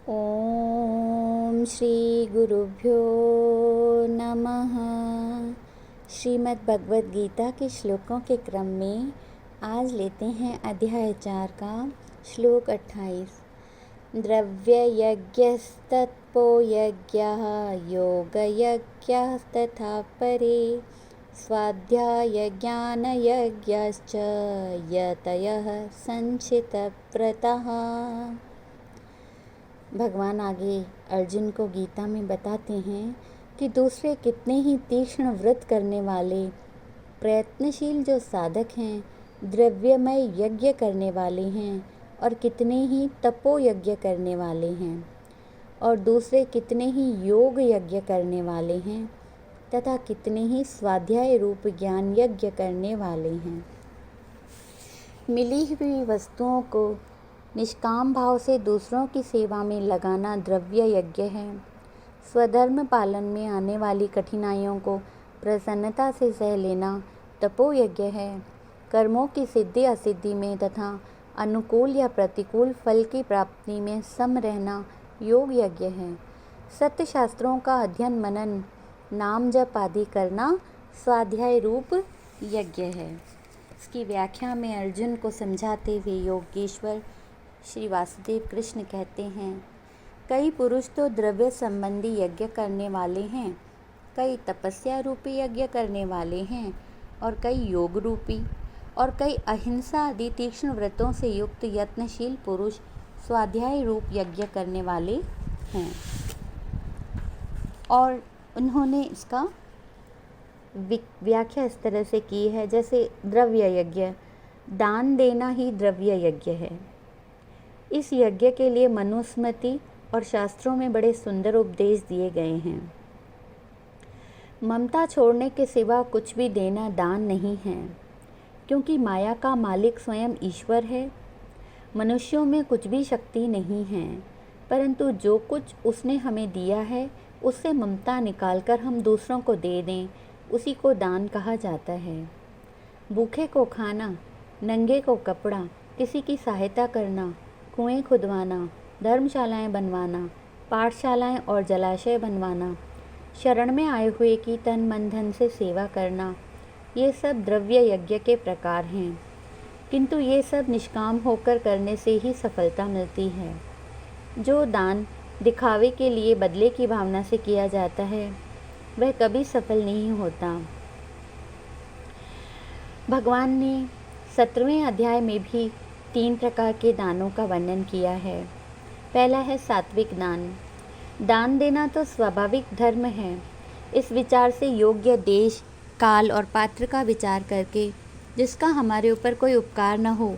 ओम श्री गुरुभ्यो नमः। श्रीमद् भगवद गीता के श्लोकों के क्रम में आज लेते हैं अध्याय 4 का श्लोक 28। द्रव्ययज्ञस्तत्पो यज्ञः योगयज्ञस्तथा परे स्वाध्यायज्ञानयज्ञश्च यतयः संचितव्रतः। भगवान आगे अर्जुन को गीता में बताते हैं कि दूसरे कितने ही तीक्ष्ण व्रत करने वाले प्रयत्नशील जो साधक हैं, द्रव्यमय यज्ञ करने वाले हैं और कितने ही तपो यज्ञ करने वाले हैं और दूसरे कितने ही योग यज्ञ करने वाले हैं तथा कितने ही स्वाध्याय रूप ज्ञान यज्ञ करने वाले हैं। मिली हुई वस्तुओं को निष्काम भाव से दूसरों की सेवा में लगाना द्रव्य यज्ञ है। स्वधर्म पालन में आने वाली कठिनाइयों को प्रसन्नता से सह लेना तपो यज्ञ है। कर्मों की सिद्धि असिद्धि में तथा अनुकूल या प्रतिकूल फल की प्राप्ति में सम रहना योग यज्ञ है। सत्य शास्त्रों का अध्ययन मनन नाम जप आदि करना स्वाध्याय रूप यज्ञ है। इसकी व्याख्या में अर्जुन को समझाते हुए योगेश्वर श्री वासुदेव कृष्ण कहते हैं, कई पुरुष तो द्रव्य संबंधी यज्ञ करने वाले हैं, कई तपस्या रूपी यज्ञ करने वाले हैं और कई योग रूपी और कई अहिंसा आदि तीक्ष्ण व्रतों से युक्त यत्नशील पुरुष स्वाध्याय रूप यज्ञ करने वाले हैं। और उन्होंने इसका व्याख्या इस तरह से की है, जैसे द्रव्य यज्ञ, दान देना ही द्रव्य यज्ञ है। इस यज्ञ के लिए मनुस्मृति और शास्त्रों में बड़े सुंदर उपदेश दिए गए हैं। ममता छोड़ने के सिवा कुछ भी देना दान नहीं है, क्योंकि माया का मालिक स्वयं ईश्वर है। मनुष्यों में कुछ भी शक्ति नहीं है, परंतु जो कुछ उसने हमें दिया है उससे ममता निकालकर हम दूसरों को दे दें, उसी को दान कहा जाता है। भूखे को खाना, नंगे को कपड़ा, किसी की सहायता करना, कुएं खुदवाना, धर्मशालाएं बनवाना, पाठशालाएं और जलाशय बनवाना, शरण में आए हुए की तन मन धन से सेवा करना, ये सब द्रव्य यज्ञ के प्रकार हैं। किंतु ये सब निष्काम होकर करने से ही सफलता मिलती है। जो दान दिखावे के लिए बदले की भावना से किया जाता है वह कभी सफल नहीं होता। भगवान ने 17वें अध्याय में भी 3 प्रकार के दानों का वर्णन किया है। पहला है सात्विक दान। दान देना तो स्वाभाविक धर्म है। इस विचार से योग्य देश, काल और पात्र का विचार करके जिसका हमारे ऊपर कोई उपकार न हो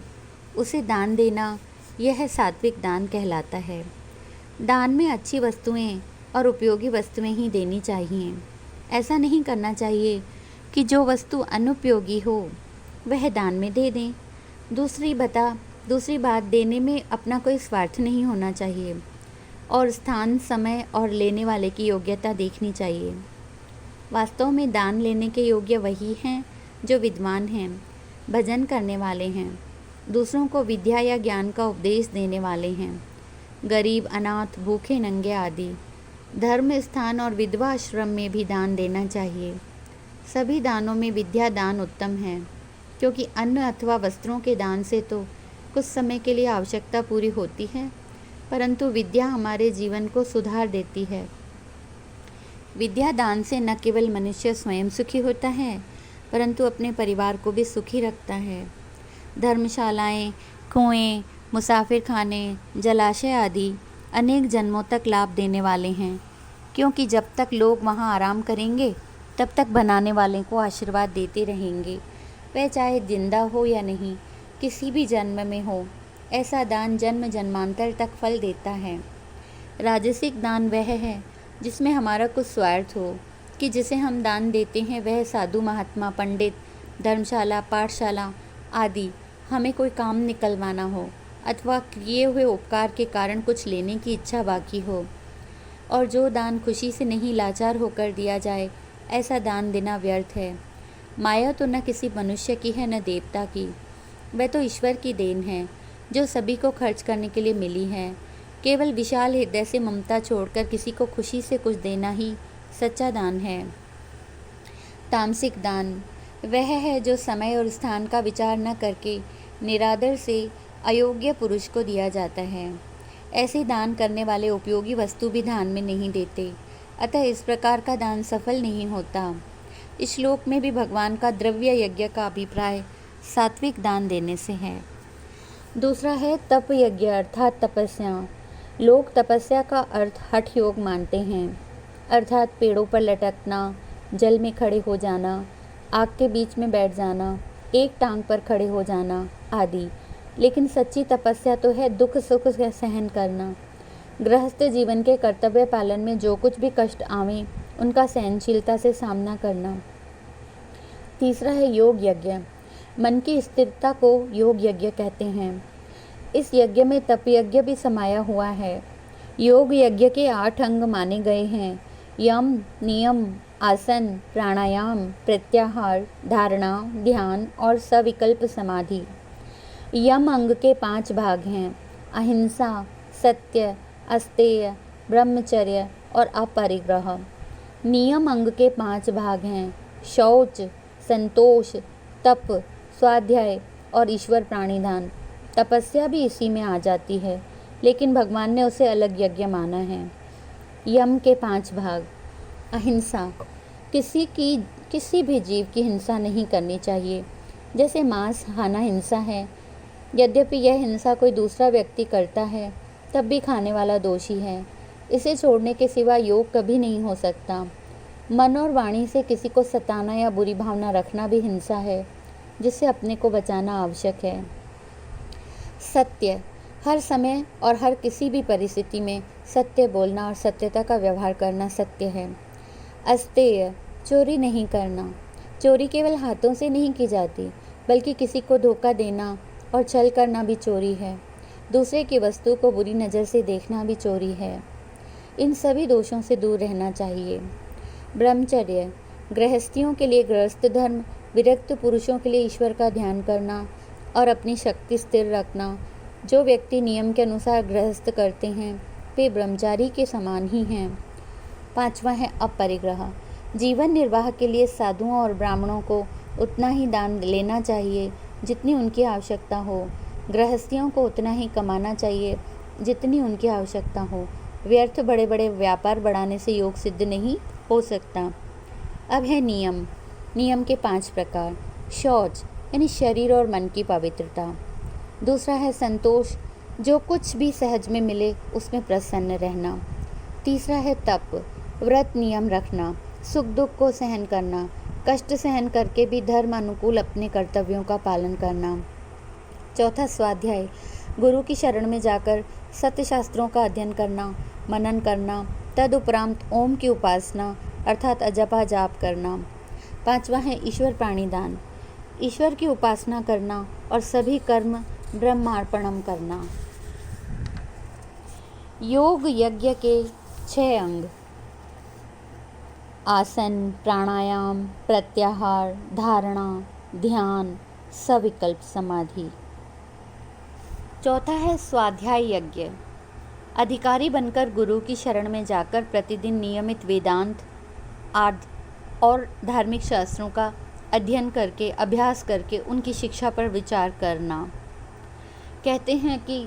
उसे दान देना, यह सात्विक दान कहलाता है। दान में अच्छी वस्तुएं और उपयोगी वस्तुएं ही देनी चाहिए। ऐसा नहीं करना चाहिए कि जो वस्तु अनुपयोगी हो वह दान में दे दें। दूसरी बात, देने में अपना कोई स्वार्थ नहीं होना चाहिए और स्थान, समय और लेने वाले की योग्यता देखनी चाहिए। वास्तव में दान लेने के योग्य वही हैं जो विद्वान हैं, भजन करने वाले हैं, दूसरों को विद्या या ज्ञान का उपदेश देने वाले हैं, गरीब, अनाथ, भूखे, नंगे आदि। धर्म स्थान और विधवा आश्रम में भी दान देना चाहिए। सभी दानों में विद्या दान उत्तम है, क्योंकि अन्न अथवा वस्त्रों के दान से तो कुछ समय के लिए आवश्यकता पूरी होती है, परंतु विद्या हमारे जीवन को सुधार देती है। विद्या दान से न केवल मनुष्य स्वयं सुखी होता है, परंतु अपने परिवार को भी सुखी रखता है। धर्मशालाएं, कुएं, मुसाफिर खाने, जलाशय आदि अनेक जन्मों तक लाभ देने वाले हैं, क्योंकि जब तक लोग वहां आराम करेंगे तब तक बनाने वाले को आशीर्वाद देते रहेंगे। वह चाहे जिंदा हो या नहीं, किसी भी जन्म में हो, ऐसा दान जन्म जन्मांतर तक फल देता है। राजसिक दान वह है जिसमें हमारा कुछ स्वार्थ हो, कि जिसे हम दान देते हैं वह साधु, महात्मा, पंडित, धर्मशाला, पाठशाला आदि हमें कोई काम निकलवाना हो अथवा किए हुए उपकार के कारण कुछ लेने की इच्छा बाकी हो। और जो दान खुशी से नहीं, लाचार होकर दिया जाए, ऐसा दान देना व्यर्थ है। माया तो न किसी मनुष्य की है न देवता की, वह तो ईश्वर की देन है जो सभी को खर्च करने के लिए मिली है। केवल विशाल हृदय से ममता छोड़कर किसी को खुशी से कुछ देना ही सच्चा दान है। तामसिक दान वह है जो समय और स्थान का विचार न करके निरादर से अयोग्य पुरुष को दिया जाता है। ऐसे दान करने वाले उपयोगी वस्तु भी दान में नहीं देते, अतः इस प्रकार का दान सफल नहीं होता। इस श्लोक में भी भगवान का द्रव्य यज्ञ का अभिप्राय सात्विक दान देने से है। दूसरा है तप यज्ञ अर्थात तपस्या। लोग तपस्या का अर्थ हठ योग मानते हैं, अर्थात पेड़ों पर लटकना, जल में खड़े हो जाना, आग के बीच में बैठ जाना, एक टांग पर खड़े हो जाना आदि। लेकिन सच्ची तपस्या तो है दुख सुख का सहन करना। गृहस्थ जीवन के कर्तव्य पालन में जो कुछ भी कष्ट आवे उनका सहनशीलता से सामना करना। तीसरा है योग यज्ञ। मन की स्थिरता को योग यज्ञ कहते हैं। इस यज्ञ में तप यज्ञ भी समाया हुआ है। योग यज्ञ के 8 अंग माने गए हैं: यम, नियम, आसन, प्राणायाम, प्रत्याहार, धारणा, ध्यान और सविकल्प समाधि। यम अंग के 5 भाग हैं: अहिंसा, सत्य, अस्तेय, ब्रह्मचर्य और अपरिग्रह। नियम अंग के 5 भाग हैं: शौच, संतोष, तप, स्वाध्याय और ईश्वर प्राणिधान। तपस्या भी इसी में आ जाती है, लेकिन भगवान ने उसे अलग यज्ञ माना है। यम के 5 भाग। अहिंसा, किसी भी जीव की हिंसा नहीं करनी चाहिए। जैसे मांस खाना हिंसा है, यद्यपि यह हिंसा कोई दूसरा व्यक्ति करता है तब भी खाने वाला दोषी है। इसे छोड़ने के सिवा योग कभी नहीं हो सकता। मन और वाणी से किसी को सताना या बुरी भावना रखना भी हिंसा है, जिससे अपने को बचाना आवश्यक है। सत्य, हर समय और हर किसी भी परिस्थिति में सत्य बोलना और सत्यता का व्यवहार करना सत्य है। अस्तेय, चोरी नहीं करना। चोरी केवल हाथों से नहीं की जाती, बल्कि किसी को धोखा देना और छल करना भी चोरी है। दूसरे की वस्तु को बुरी नज़र से देखना भी चोरी है। इन सभी दोषों से दूर रहना चाहिए। ब्रह्मचर्य, गृहस्थियों के लिए गृहस्थ धर्म, विरक्त पुरुषों के लिए ईश्वर का ध्यान करना और अपनी शक्ति स्थिर रखना। जो व्यक्ति नियम के अनुसार गृहस्थ करते हैं वे ब्रह्मचारी के समान ही हैं। 5वां है अपरिग्रह। जीवन निर्वाह के लिए साधुओं और ब्राह्मणों को उतना ही दान लेना चाहिए जितनी उनकी आवश्यकता हो। गृहस्थियों को उतना ही कमाना चाहिए जितनी उनकी आवश्यकता हो। व्यर्थ बड़े बड़े व्यापार बढ़ाने से योग सिद्ध नहीं हो सकता। अब है नियम। नियम के 5 प्रकार। शौच यानी शरीर और मन की पवित्रता। दूसरा है संतोष, जो कुछ भी सहज में मिले उसमें प्रसन्न रहना। तीसरा है तप, व्रत नियम रखना, सुख दुख को सहन करना, कष्ट सहन करके भी धर्म अनुकूल अपने कर्तव्यों का पालन करना। चौथा स्वाध्याय, गुरु की शरण में जाकर सत्य शास्त्रों का अध्ययन करना, मनन करना, तदुपरांत ओम की उपासना अर्थात अजपा जाप करना। 5वां है ईश्वर प्राणिदान, ईश्वर की उपासना करना और सभी कर्म ब्रह्मार्पणम करना। योग यज्ञ के 6 अंग: आसन, प्राणायाम, प्रत्याहार, धारणा, ध्यान, सविकल्प समाधि। चौथा है स्वाध्याय यज्ञ। अधिकारी बनकर गुरु की शरण में जाकर प्रतिदिन नियमित वेदांत आदि और धार्मिक शास्त्रों का अध्ययन करके अभ्यास करके उनकी शिक्षा पर विचार करना। कहते हैं कि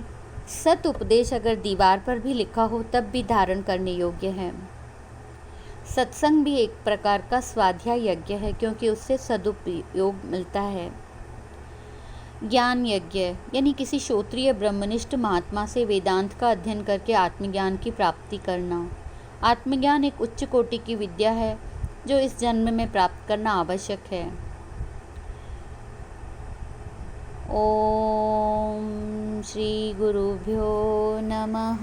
सत उपदेश अगर दीवार पर भी लिखा हो तब भी धारण करने योग्य है। सत्संग भी एक प्रकार का स्वाध्याय यज्ञ है, क्योंकि उससे सदुपयोग मिलता है। ज्ञान यज्ञ यानी किसी श्रोत्रिय ब्रह्मनिष्ठ महात्मा से वेदांत का अध्ययन करके आत्मज्ञान की प्राप्ति करना। आत्मज्ञान एक उच्च कोटि की विद्या है जो इस जन्म में प्राप्त करना आवश्यक है। ओम श्री गुरुभ्यो नमः।